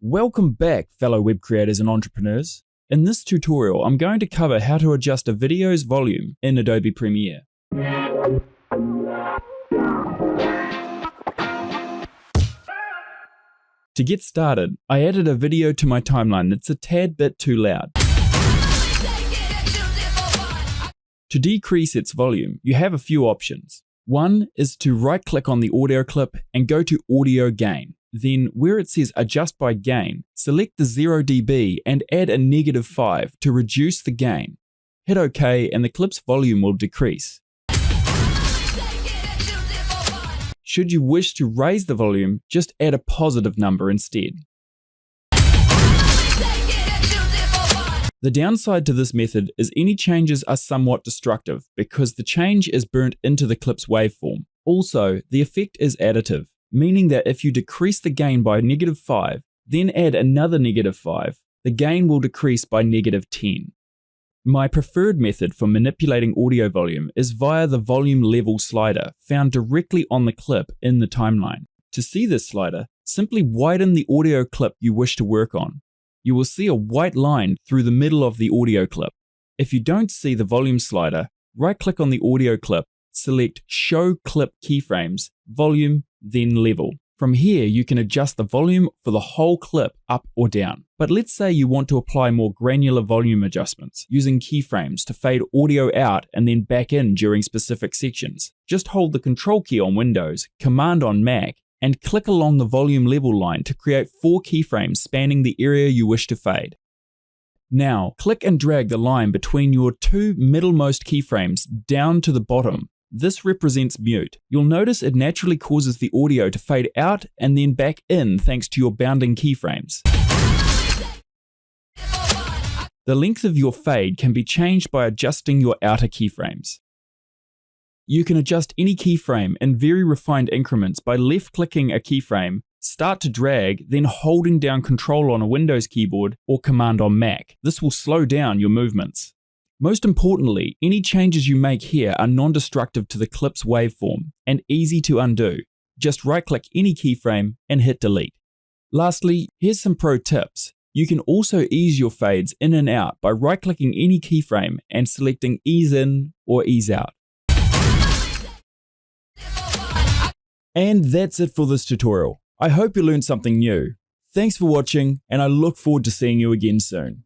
Welcome back, fellow web creators and entrepreneurs. In this tutorial, I'm going to cover how to adjust a video's volume in Adobe Premiere. To get started, I added a video to my timeline that's a tad bit too loud. To decrease its volume, you have a few options. One is to right-click on the audio clip and go to Audio Gain. Then, where it says Adjust by Gain, select the 0 dB and add a -5 to reduce the gain. Hit OK and the clip's volume will decrease. Should you wish to raise the volume, just add a positive number instead. The downside to this method is any changes are somewhat destructive because the change is burnt into the clip's waveform. Also, the effect is additive, meaning that if you decrease the gain by -5, then add another -5, the gain will decrease by -10. My preferred method for manipulating audio volume is via the volume level slider found directly on the clip in the timeline. To see this slider, simply widen the audio clip you wish to work on. You will see a white line through the middle of the audio clip. If you don't see the volume slider, right-click on the audio clip, select Show Clip Keyframes, Volume, then Level. From here, you can adjust the volume for the whole clip up or down. But let's say you want to apply more granular volume adjustments using keyframes to fade audio out and then back in during specific sections. Just hold the Control key on Windows, Command on Mac, and click along the volume level line to create 4 keyframes spanning the area you wish to fade. Now, click and drag the line between your 2 middlemost keyframes down to the bottom. This represents mute. You'll notice it naturally causes the audio to fade out and then back in thanks to your bounding keyframes. The length of your fade can be changed by adjusting your outer keyframes. You can adjust any keyframe in very refined increments by left-clicking a keyframe, start to drag, then holding down Control on a Windows keyboard or Command on Mac. This will slow down your movements. Most importantly, any changes you make here are non-destructive to the clip's waveform and easy to undo. Just right-click any keyframe and hit delete. Lastly, here's some pro tips. You can also ease your fades in and out by right-clicking any keyframe and selecting Ease In or Ease Out. And that's it for this tutorial. I hope you learned something new. Thanks for watching, and I look forward to seeing you again soon.